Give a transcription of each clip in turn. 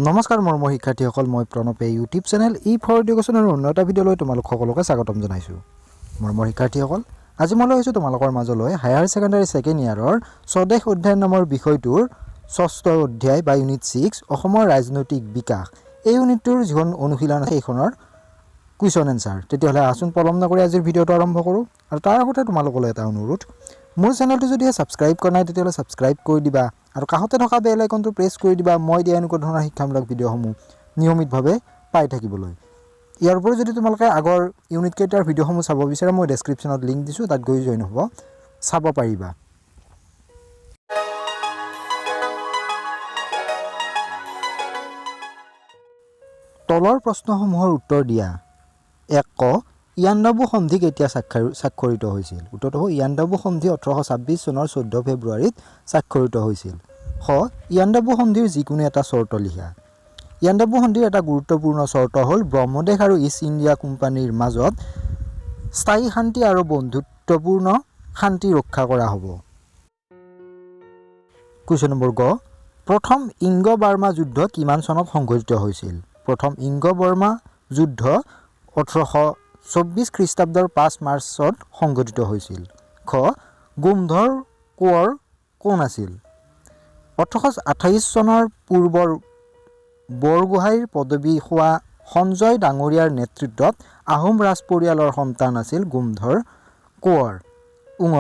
নমস্কাৰ মৰমৰ শিক্ষাৰ্থীসকল, মই প্ৰণৱে ইউটিউব চেনেল ফৰ এডুকেশ্যনৰ অন্য এটা ভিডিঅ'লৈ তোমালোক সকলোকে স্বাগতম জনাইছোঁ। মৰমৰ শিক্ষাৰ্থীসকল, আজি মই লৈ আহিছোঁ তোমালোকৰ মাজলৈ হায়াৰ ছেকেণ্ডাৰী ছেকেণ্ড ইয়াৰৰ স্বদেশ অধ্যয়ন নামৰ বিষয়টোৰ ৬ষ্ঠ অধ্যায় বা ইউনিট 6 অসমৰ ৰাজনৈতিক বিকাশ। এই ইউনিটটোৰ যিখন অনুশীলন আছে সেইখনৰ কুৱেশ্যন এনচাৰ। তেতিয়াহ'লে আচোন পলম নকৰি আজিৰ ভিডিঅ'টো আৰম্ভ কৰোঁ। আৰু তাৰ আগতে তোমালোকলৈ এটা অনুৰোধ, মোৰ চেনেলটো যদিহে ছাবস্ক্ৰাইব কৰা নাই তেতিয়াহ'লে ছাবস্ক্ৰাইব কৰি দিবা আৰু কাষতে থকা বেল আইকনটো প্ৰেছ কৰি দিবা মই দিয়া এনেকুৱা ধৰণৰ শিক্ষামূলক ভিডিঅ'সমূহ নিয়মিতভাৱে পাই থাকিবলৈ। ইয়াৰ উপৰি যদি তোমালোকে আগৰ ইউনিট কেইটাৰ ভিডিঅ'সমূহ চাব বিচাৰা মই ডেছক্ৰিপশ্যনত লিংক দিছোঁ, তাত গৈ জইন হ'ব চাব পাৰিবা। তলৰ প্ৰশ্নসমূহৰ উত্তৰ দিয়া। ১ ক ইয়াণ্ডাবু সন্ধি কেতিয়া স্বাক্ষৰিত হৈছিল? উত্তৰটো হ'ব ইয়াণ্ডাবু সন্ধি 1826 চনৰ 14 ফেব্ৰুৱাৰীত স্বাক্ষৰিত হৈছিল। খ ইয়াণ্ডাবু সন্ধিৰ যিকোনো এটা চৰ্ত লিখা। ইয়াণ্ডাবু সন্ধিৰ এটা গুৰুত্বপূৰ্ণ চৰ্ত হ'ল ব্ৰহ্মদেশ আৰু ইষ্ট ইণ্ডিয়া কোম্পানীৰ মাজত স্থায়ী শান্তি আৰু বন্ধুত্বপূৰ্ণ শান্তি ৰক্ষা কৰা হ'ব। কুৱেশ্যন নম্বৰ গ প্ৰথম ইংগ-বাৰ্মা যুদ্ধ কিমান চনত সংঘটিত হৈছিল? প্ৰথম ইংগ-বাৰ্মা যুদ্ধ 1824 খ্ৰীষ্টাব্দৰ 5 মাৰ্চত সংঘটিত হৈছিল। খ গোমধৰ কোঁৱৰ কোন আছিল? 1828 চনৰ পূৰ্বৰ বৰগোহাঁইৰ পদবী হোৱা সঞ্জয় ডাঙৰীয়াৰ নেতৃত্বত আহোম ৰাজ পৰিয়ালৰ সন্তান আছিল গোমধৰ কোঁৱৰ। ঙ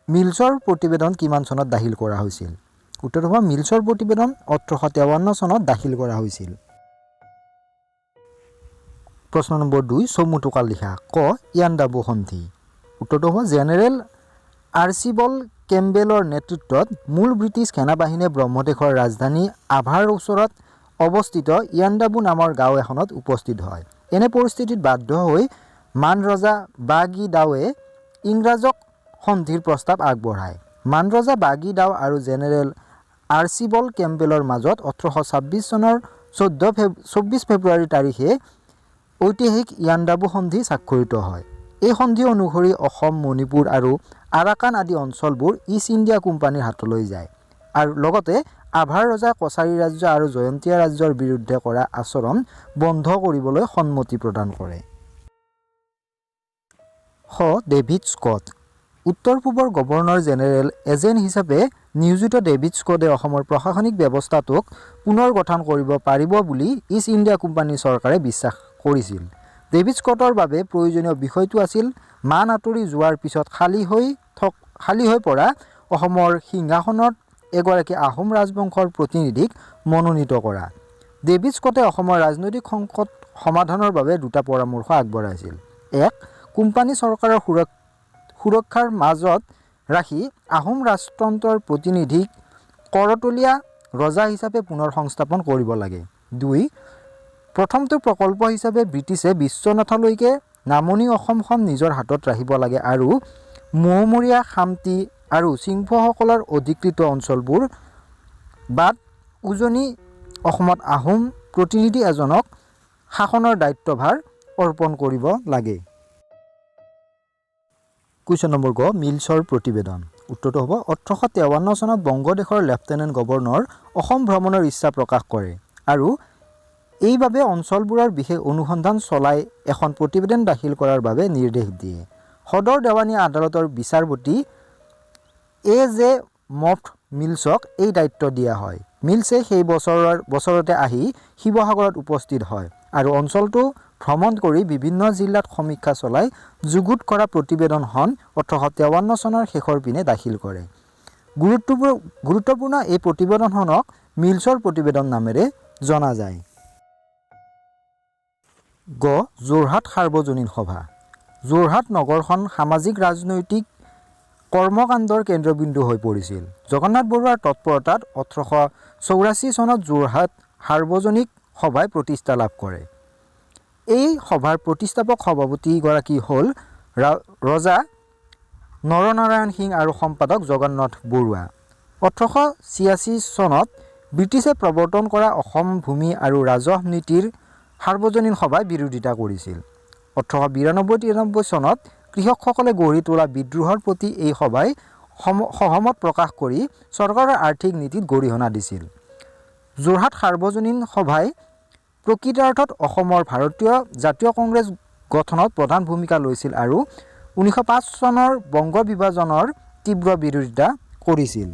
মিলছৰ প্ৰতিবেদন কিমান চনত দাখিল কৰা হৈছিল? উত্তৰ হ'ব মিলছৰ প্ৰতিবেদন 1853 চনত দাখিল কৰা হৈছিল। প্ৰশ্ন নম্বৰ 2 চমু টোকা লিখা। ক ইয়াণ্ডাবু সন্ধি। উত্তৰটো হ'ব জেনেৰেল আৰ্চিবল্ড কেম্বেলৰ নেতৃত্বত মূল ব্ৰিটিছ সেনাবাহিনীয়ে ব্ৰহ্মদেশৰ ৰাজধানী আভাৰ ওচৰত অৱস্থিত ইয়াণ্ডাবু নামৰ গাঁও এখনত উপস্থিত হয়। এনে পৰিস্থিতিত বাধ্য হৈ মান ৰজা বা-গি-দাওৱে ইংৰাজক সন্ধিৰ প্ৰস্তাৱ আগবঢ়ায়। মান ৰজা বা-গি-দাও আৰু জেনেৰেল আৰ্চিবল্ড কেম্বেলৰ মাজত 1826 চনৰ 24 ফেব্ৰুৱাৰী তাৰিখে ঐতিহাসিক ইয়াণ্ডাবু সন্ধি স্বাক্ষৰিত হয়। এই সন্ধি অনুসৰি অসম, মণিপুৰ আৰু আৰাকান আদি অঞ্চলবোৰ ইষ্ট ইণ্ডিয়া কোম্পানীৰ হাতলৈ যায় আৰু লগতে আভাৰ ৰজা কছাৰী ৰাজ্য আৰু জয়ন্তীয়া ৰাজ্যৰ বিৰুদ্ধে কৰা আচৰণ বন্ধ কৰিবলৈ সন্মতি প্ৰদান কৰে। খ ডেভিড স্কট। উত্তৰ পূবৰ গভৰ্ণৰ জেনেৰেল এজেণ্ট হিচাপে নিয়োজিত ডেভিড স্কটে অসমৰ প্ৰশাসনিক ব্যৱস্থাটোক পুনৰ গঠন কৰিব পাৰিব বুলি ইষ্ট ইণ্ডিয়া কোম্পানীৰ চৰকাৰে বিশ্বাস কৰিছিল। ডেভিড স্কটৰ বাবে প্ৰয়োজনীয় বিষয়টো আছিল মান আঁতৰি যোৱাৰ পিছত খালী হৈ পৰা অসমৰ সিংহাসনত এগৰাকী আহোম ৰাজবংশৰ প্ৰতিনিধিক মনোনীত কৰা। ডেভিড স্কটে অসমৰ ৰাজনৈতিক সংকট সমাধানৰ বাবে দুটা পৰামৰ্শ আগবঢ়াইছিল। ১ কোম্পানী চৰকাৰৰ সুৰক্ষাৰ মাজত ৰাখি আহোম ৰাজতন্ত্ৰৰ প্ৰতিনিধিক কৰতলীয়া ৰজা হিচাপে পুনৰ সংস্থাপন কৰিব লাগে। ২ প্ৰথমটো প্ৰকল্প হিচাপে ব্ৰিটিছে বিশ্বনাথলৈকে নামনি অসমখন নিজৰ হাতত ৰাখিব লাগে আৰু মোহমৰীয়া, খামতি আৰু চিংফসকলৰ অধিকৃত অঞ্চলবোৰ বাদ উজনি অসমত আহোম প্ৰতিনিধি এজনক শাসনৰ দায়িত্বভাৰ অৰ্পণ কৰিব লাগে। কুৱেশ্যন নম্বৰ গ মিলছৰ প্ৰতিবেদন। উত্তৰটো হ'ব 1853 চনত বংগদেশৰ লেফটেনেণ্ট গভৰ্ণৰ অসম ভ্ৰমণৰ ইচ্ছা প্ৰকাশ কৰে আৰু এইবাবে অঞ্চলবোৰৰ বিশেষ অনুসন্ধান চলাই এখন প্ৰতিবেদন দাখিল কৰাৰ বাবে নিৰ্দেশ দিয়ে। সদৰ দেৱানী আদালতৰ বিচাৰপতি A.J. মফট মিলছক এই দায়িত্ব দিয়া হয়। মিলছে সেই বছৰতে আহি শিৱসাগৰত উপস্থিত হয় আৰু অঞ্চলটো ভ্ৰমণ কৰি বিভিন্ন জিলাত সমীক্ষা চলাই যুগুত কৰা প্ৰতিবেদনখন 1853 চনৰ শেষৰ পিনে দাখিল কৰে। গুৰুত্বপূৰ্ণ এই প্ৰতিবেদনখনক মিলছৰ প্ৰতিবেদন নামেৰে জনা যায়। গ যোৰহাট সাৰ্বজনীন সভা। যোৰহাট নগৰখন সামাজিক ৰাজনৈতিক কৰ্মকাণ্ডৰ কেন্দ্ৰবিন্দু হৈ পৰিছিল। জগন্নাথ বৰুৱাৰ তৎপৰতাত 1884 চনত যোৰহাট সাৰ্বজনিক সভাই প্ৰতিষ্ঠা লাভ কৰে। এই সভাৰ প্ৰতিষ্ঠাপক সভাপতিগৰাকী হ'ল ৰজা নৰনাৰায়ণ সিং আৰু সম্পাদক জগন্নাথ বৰুৱা। 1886 চনত ব্ৰিটিছে প্ৰৱৰ্তন কৰা অসম ভূমি আৰু ৰাজহ নীতিৰ সাৰ্বজনীন সভাই বিৰোধিতা কৰিছিল। 1892-93 চনত কৃষকসকলে গঢ়ি তোলা বিদ্ৰোহৰ প্ৰতি এই সভাই সহমত প্ৰকাশ কৰি চৰকাৰৰ আৰ্থিক নীতিত গৰিহণা দিছিল। যোৰহাট সাৰ্বজনীন সভাই প্ৰকৃতাৰ্থত অসমৰ ভাৰতীয় জাতীয় কংগ্ৰেছ গঠনত প্ৰধান ভূমিকা লৈছিল আৰু 1905 চনৰ বংগ বিভাজনৰ তীব্ৰ বিৰোধিতা কৰিছিল।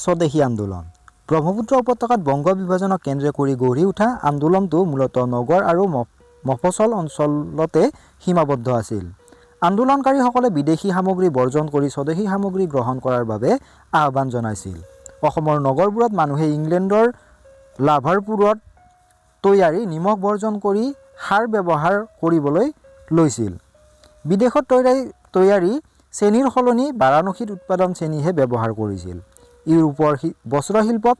স্বদেশী আন্দোলন। ব্ৰহ্মপুত্ৰ উপত্যকাত বংগ বিভাজনক কেন্দ্ৰ কৰি গঢ়ি উঠা আন্দোলনটো মূলতঃ নগৰ আৰু মফচল অঞ্চলতে সীমাবদ্ধ আছিল। আন্দোলনকাৰীসকলে বিদেশী সামগ্ৰী বৰ্জন কৰি স্বদেশী সামগ্ৰী গ্ৰহণ কৰাৰ বাবে আহ্বান জনাইছিল। অসমৰ নগৰবোৰত মানুহে ইংলেণ্ডৰ লাভাৰপুৰত তৈয়াৰী নিমখ বৰ্জন কৰি সাৰ ব্যৱহাৰ কৰিবলৈ লৈছিল। বিদেশত তৈয়াৰী চেনিৰ সলনি বাৰাণসীত উৎপাদন চেনিহে ব্যৱহাৰ কৰিছিল। ইউৰোপৰ বস্ত্ৰশিল্পত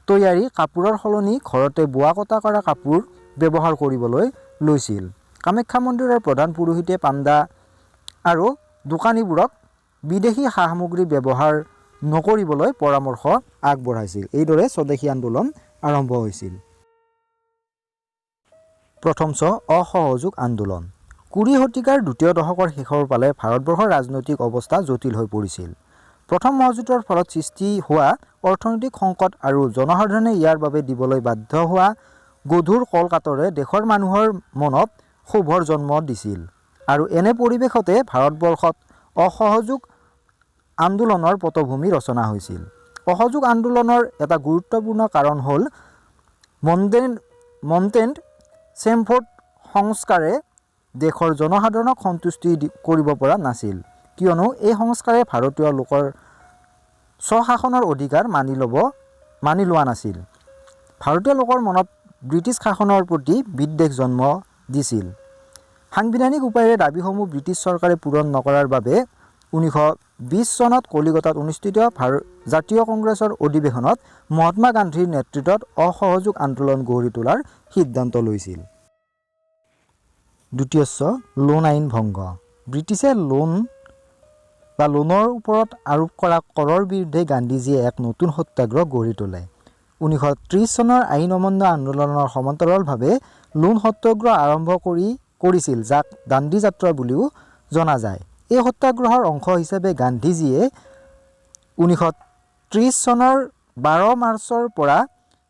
তৈয়াৰী কাপোৰৰ সলনি ঘৰতে বোৱা কটা কৰা কাপোৰ ব্যৱহাৰ কৰিবলৈ লৈছিল। কামাখ্যা মন্দিৰৰ প্ৰধান পুৰোহিতে পাণ্ডা আৰু দোকানীবোৰক বিদেশী সা সামগ্ৰী ব্যৱহাৰ নকৰিবলৈ পৰামৰ্শ আগবঢ়াইছিল। এইদৰে স্বদেশী আন্দোলন আৰম্ভ হৈছিল। প্ৰথম অসহযোগ আন্দোলন। 20 শতিকাৰ দ্বিতীয় দশকৰ শেষৰ ফালে ভাৰতবৰ্ষৰ ৰাজনৈতিক অৱস্থা জটিল হৈ পৰিছিল। প্ৰথম মহাযুদ্ধৰ ফলত সৃষ্টি হোৱা অৰ্থনৈতিক সংকট আৰু জনসাধাৰণে ইয়াৰ বাবে দিবলৈ বাধ্য হোৱা গধুৰ কলকাতৰে দেশৰ মানুহৰ মনত ক্ষোভৰ জন্ম দিছিল আৰু এনে পৰিৱেশতে ভাৰতবৰ্ষত অসহযোগ আন্দোলনৰ পটভূমি ৰচনা হৈছিল। অসহযোগ আন্দোলনৰ এটা গুৰুত্বপূৰ্ণ কাৰণ হ'ল মণ্টেণ্ট চেমফৰ্ড সংস্কাৰে দেশৰ জনসাধাৰণক সন্তুষ্টি কৰিব পৰা নাছিল, কিয়নো এই সংস্কাৰে ভাৰতীয় লোকৰ স্বশাসনৰ অধিকাৰ মানি লোৱা নাছিল। ভাৰতীয় লোকৰ মনত ব্ৰিটিছ শাসনৰ প্ৰতি বিদ্বেষ জন্ম দিছিল। সাংবিধানিক উপায়েৰে দাবীসমূহ ব্ৰিটিছ চৰকাৰে পূৰণ নকৰাৰ বাবে 1920 চনত কলিকতাত অনুষ্ঠিত জাতীয় কংগ্ৰেছৰ অধিৱেশনত মহাত্মা গান্ধীৰ নেতৃত্বত অসহযোগ আন্দোলন গঢ়ি তোলাৰ সিদ্ধান্ত লৈছিল। দ্বিতীয় লোন আইন ভংগ। ব্ৰিটিছে লোনৰ ওপৰত আৰোপ কৰা কৰৰ বিৰুদ্ধে গান্ধীজীয়ে এক নতুন সত্যাগ্ৰহ গঢ়ি তোলে। 1930 চনৰ আইন অমান্য আন্দোলনৰ সমান্তৰালভাৱে লোন সত্যাগ্ৰহ আৰম্ভ কৰিছিল, যাক দাণ্ডী যাত্ৰা বুলিও জনা যায়। এই সত্যাগ্ৰহৰ অংশ হিচাপে গান্ধীজীয়ে 1930 চনৰ 12 মাৰ্চৰ পৰা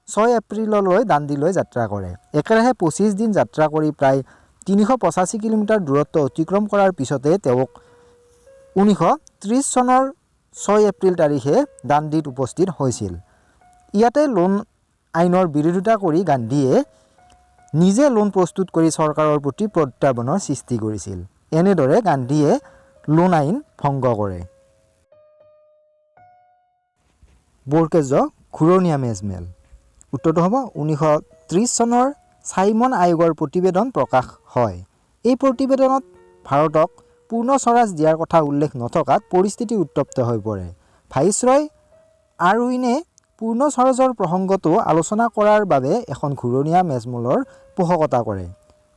6 এপ্ৰিললৈ দাণ্ডিলৈ যাত্ৰা কৰে। একেৰাহে 25 দিন যাত্ৰা কৰি প্ৰায় 385 কিলোমিটাৰ দূৰত্ব অতিক্ৰম কৰাৰ পিছতে তেওঁক 1930 চনৰ 6 এপ্ৰিল তাৰিখে দাণ্ডিত উপস্থিত হৈছিল। ইয়াতে লোন আইনৰ বিৰোধিতা কৰি গান্ধীয়ে নিজে লোন প্ৰস্তুত কৰি চৰকাৰৰ প্ৰতি প্ৰত্যাহ্বানৰ সৃষ্টি কৰিছিল। এনেদৰে গান্ধীয়ে লোন আইন ভংগ কৰে। বৰকেজ ঘূৰণীয়া মেজমেল। উত্তৰটো হ'ব 1930 চনৰ চাইমন আয়োগৰ প্ৰতিবেদন প্ৰকাশ হয়। এই প্ৰতিবেদনত ভাৰতক পূৰ্ণ স্বৰাজ দিয়াৰ কথা উল্লেখ নথকাত পৰিস্থিতি উত্তপ্ত হৈ পৰে। ভাইচৰয় আৰউইনে পূৰ্ণ স্বৰাজৰ প্ৰসংগটো আলোচনা কৰাৰ বাবে এখন ঘূৰণীয়া মেজমেলৰ পোষকতা কৰে।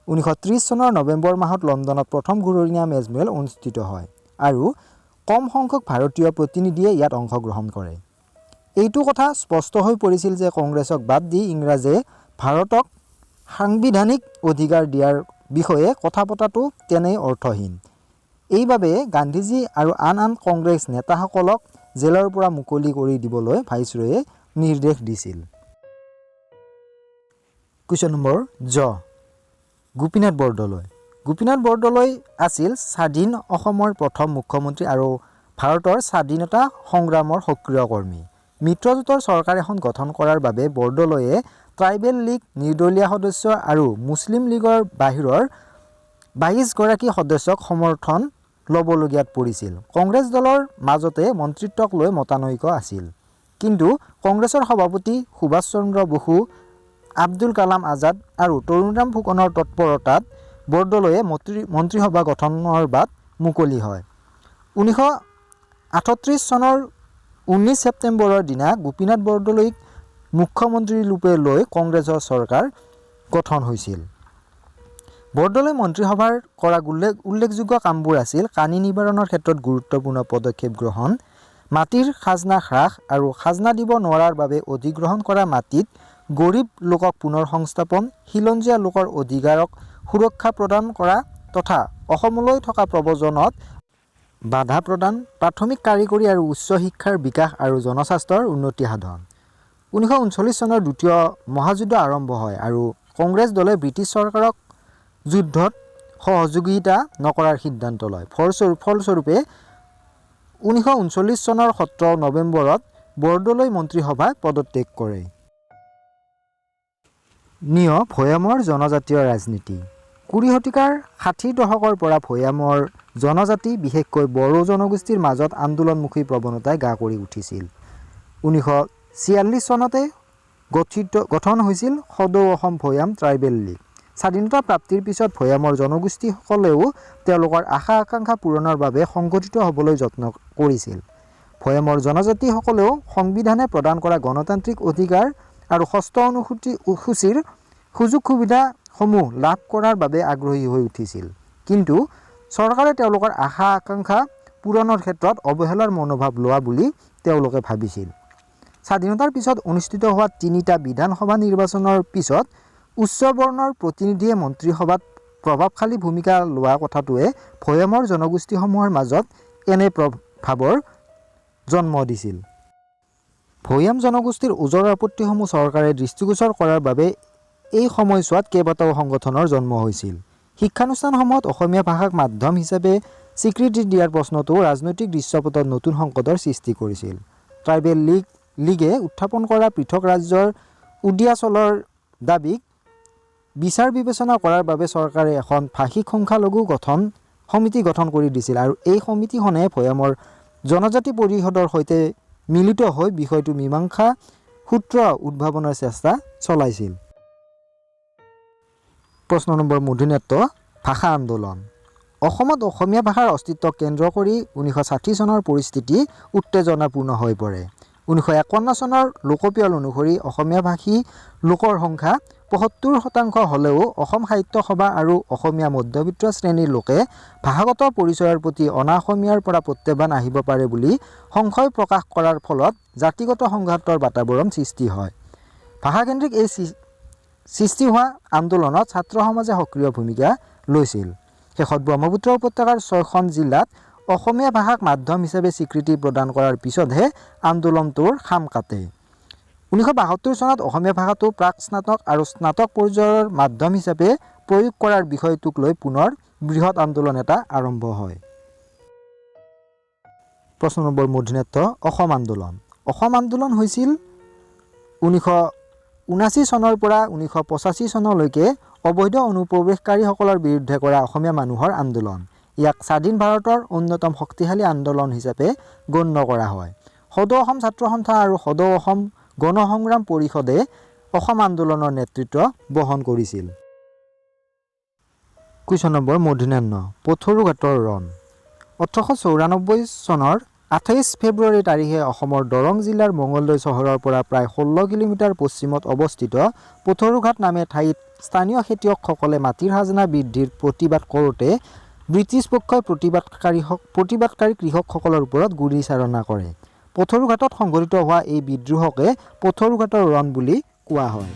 1930 চনৰ নৱেম্বৰ মাহত লণ্ডনত প্ৰথম ঘূৰণীয়া মেজমেল অনুষ্ঠিত হয় আৰু কম সংখ্যক ভাৰতীয় প্ৰতিনিধিয়ে ইয়াত অংশগ্ৰহণ কৰে। এইটো কথা স্পষ্ট হৈ পৰিছিল যে কংগ্ৰেছক বাদ দি ইংৰাজে ভাৰতক সাংবিধানিক অধিকাৰ দিয়াৰ বিষয়ে কথা পতাটো তেনেই অৰ্থহীন। এইবাবে গান্ধীজী আৰু আন কংগ্ৰেছ নেতাসকলক জেলৰ পৰা মুকলি কৰি দিবলৈ ভাইচৰয়ে নিৰ্দেশ দিছিল। Question number Gopinath Bordoloi. গোপীনাথ বৰদলৈ আছিল স্বাধীন অসমৰ প্ৰথম মুখ্যমন্ত্ৰী আৰু ভাৰতৰ স্বাধীনতা সংগ্ৰামৰ সক্ৰিয় কৰ্মী। মিত্ৰজোঁটৰ চৰকাৰ এখন গঠন কৰাৰ বাবে বৰদলৈয়ে ট্ৰাইবেল লীগ, নিৰ্দলীয় সদস্য আৰু মুছলিম লীগৰ বাহিৰৰ 22 গৰাকী সদস্যক সমৰ্থন ল'বলগীয়াত পৰিছিল। কংগ্ৰেছ দলৰ মাজতে মন্ত্ৰিত্বক লৈ মতানৈক্য আছিল, কিন্তু কংগ্ৰেছৰ সভাপতি সুভাষ চন্দ্ৰ বসু, আব্দুল কালাম আজাদ আৰু তৰুণৰাম ফুকনৰ তৎপৰতাত বৰদলৈয়ে মন্ত্ৰীসভা গঠনৰ বাট মুকলি হয়। 1938 চনৰ 19 ছেপ্টেম্বৰৰ দিনা গোপীনাথ বৰদলৈক মুখ্যমন্ত্ৰীৰূপে লৈ কংগ্ৰেছৰ চৰকাৰ গঠন হৈছিল। বৰদলৈ মন্ত্ৰীসভাৰ কৰা উল্লেখযোগ্য কামবোৰ আছিল কানি নিবাৰণৰ ক্ষেত্ৰত গুৰুত্বপূৰ্ণ পদক্ষেপ গ্ৰহণ, মাটিৰ খাজনা হ্ৰাস আৰু খাজনা দিব নোৱাৰাৰ বাবে অধিগ্ৰহণ কৰা মাটিত গৰীব লোকক পুনৰ সংস্থাপন, খিলঞ্জীয়া লোকৰ অধিকাৰক সুৰক্ষা প্ৰদান কৰা তথা অসমলৈ থকা প্ৰব্ৰজনত বাধা প্ৰদান, প্ৰাথমিক কাৰিকৰী আৰু উচ্চ শিক্ষাৰ বিকাশ আৰু জনস্বাস্থ্যৰ উন্নতি সাধন। 1939 চনৰ দ্বিতীয় মহাযুদ্ধ আৰম্ভ হয় আৰু কংগ্ৰেছ দলে ব্ৰিটিছ চৰকাৰক যুদ্ধত সহযোগিতা নকৰাৰ সিদ্ধান্ত লয়। ফলস্বৰূপে 1939 চনৰ 17 নৱেম্বৰত বৰদলৈ মন্ত্ৰীসভা পদত্যাগ কৰে। ভৈয়ামৰ জনজাতীয় ৰাজনীতি। 20 শতিকাৰ 60 দশকৰ পৰা ভৈয়ামৰ জনজাতি বিশেষকৈ বড়ো জনগোষ্ঠীৰ মাজত আন্দোলনমুখী প্ৰৱণতাই গা কৰি উঠিছিল। 1946 চনতে গঠন হৈছিল সদৌ অসম ভৈয়াম ট্ৰাইবেল লীগ। স্বাধীনতা প্ৰাপ্তিৰ পিছত ভৈয়ামৰ জনগোষ্ঠীসকলেও তেওঁলোকৰ আশা আকাংক্ষা পূৰণৰ বাবে সংগঠিত হ'বলৈ যত্ন কৰিছিল। ভৈয়ামৰ জনজাতিসকলেও সংবিধানে প্ৰদান কৰা গণতান্ত্ৰিক অধিকাৰ আৰু 6ষ্ঠ অনুসূচীৰ সুযোগ সুবিধাসমূহ লাভ কৰাৰ বাবে আগ্ৰহী হৈ উঠিছিল। কিন্তু চৰকাৰে তেওঁলোকৰ আশা আকাংক্ষা পূৰণৰ ক্ষেত্ৰত অৱহেলাৰ মনোভাৱ লোৱা বুলি তেওঁলোকে ভাবিছিল। স্বাধীনতাৰ পিছত অনুষ্ঠিত হোৱা 3টা বিধানসভা নিৰ্বাচনৰ পিছত উচ্চ বৰ্ণৰ প্ৰতিনিধিয়ে মন্ত্ৰীসভাত প্ৰভাৱশালী ভূমিকা লোৱা কথাটোৱে ভৈয়ামৰ জনগোষ্ঠীসমূহৰ মাজত এনে ভাৱৰ জন্ম দিছিল। ভৈয়াম জনগোষ্ঠীৰ ওজৰ আপত্তিসমূহ চৰকাৰে দৃষ্টিগোচৰ কৰাৰ বাবে এই সময়ছোৱাত কেইবাটাও সংগঠনৰ জন্ম হৈছিল। শিক্ষানুষ্ঠানসমূহত অসমীয়া ভাষাক মাধ্যম হিচাপে স্বীকৃতি দিয়াৰ প্ৰশ্নটো ৰাজনৈতিক দৃশ্যপটত নতুন সংকটৰ সৃষ্টি কৰিছিল। ট্ৰাইবেল লীগে উত্থাপন কৰা পৃথক ৰাজ্যৰ উদযাচলৰ দাবীক বিচাৰ বিবেচনা কৰাৰ বাবে চৰকাৰে এখন ভাষিক সংখ্যালঘু সমিতি গঠন কৰি দিছিল আৰু এই সমিতিখনে ভৈয়ামৰ জনজাতি পৰিষদৰ সৈতে মিলিত হৈ বিষয়টো মীমাংসা সূত্ৰ উদ্ভাৱনৰ চেষ্টা চলাইছিল। প্ৰশ্ন নম্বৰ মধুনেত্ৰ ভাষা আন্দোলন। অসমত অসমীয়া ভাষাৰ অস্তিত্বক কেন্দ্ৰ কৰি 1960 চনৰ পৰিস্থিতি উত্তেজনাপূৰ্ণ হৈ পৰে। 1951 চনৰ লোকপিয়ল অনুসৰি অসমীয়া ভাষী লোকৰ সংখ্যা 75% হ'লেও অসম সাহিত্য সভা আৰু অসমীয়া মধ্যবিত্ত শ্ৰেণীৰ লোকে ভাষাগত পৰিচয়ৰ প্ৰতি অনা অসমীয়াৰ পৰা প্ৰত্যাহ্বান আহিব পাৰে বুলি সংশয় প্ৰকাশ কৰাৰ ফলত জাতিগত সংঘাতৰ বাতাবৰণ সৃষ্টি হয়। ভাষাকেন্দ্ৰিক এই সৃষ্টি হোৱা আন্দোলনত ছাত্ৰ সমাজে সক্ৰিয় ভূমিকা লৈছিল। শেষত ব্ৰহ্মপুত্ৰ উপত্যকাৰ 6খন জিলাত অসমীয়া ভাষাক মাধ্যম হিচাপে স্বীকৃতি প্ৰদান কৰাৰ পিছতহে আন্দোলনটোৰ খাম কাটে। 1972 চনত অসমীয়া ভাষাটো প্ৰাক স্নাতক আৰু স্নাতক পৰ্যায়ৰ মাধ্যম হিচাপে প্ৰয়োগ কৰাৰ বিষয়টোক লৈ পুনৰ বৃহৎ আন্দোলন এটা আৰম্ভ হয়। প্ৰশ্ন নম্বৰ মধুনেত্ৰ অসম আন্দোলন। অসম আন্দোলন হৈছিল 1979 চনৰ পৰা 1985 চনলৈকে অবৈধ অনুপ্ৰৱেশকাৰীসকলৰ বিৰুদ্ধে কৰা অসমীয়া মানুহৰ আন্দোলন। ইয়াক স্বাধীন ভাৰতৰ অন্যতম শক্তিশালী আন্দোলন হিচাপে গণ্য কৰা হয়। সদৌ অসম ছাত্ৰ সন্থা আৰু সদৌ অসম গণ সংগ্ৰাম পৰিষদে অসম আন্দোলনৰ নেতৃত্ব বহন কৰিছিল। কুৱেশ্যন নম্বৰ মধুনেন্ন পথৰুঘাটৰ ৰণ। 1894 চনৰ 28 ফেব্ৰুৱাৰী তাৰিখে অসমৰ দৰং জিলাৰ মঙলদৈ চহৰৰ পৰা প্ৰায় 16 কিলোমিটাৰ পশ্চিমত অৱস্থিত পথৰুঘাট নামে ঠাইত স্থানীয় খেতিয়কসকলে মাটিৰ খাজনা বৃদ্ধিৰ প্ৰতিবাদ কৰোঁতে ব্ৰিটিছ পক্ষই প্ৰতিবাদকাৰী কৃষকসকলৰ ওপৰত গুলীচালনা কৰে। পথৰুঘাটত সংঘটিত হোৱা এই বিদ্ৰোহকে পথৰুঘাটৰ ৰণ বুলি কোৱা হয়।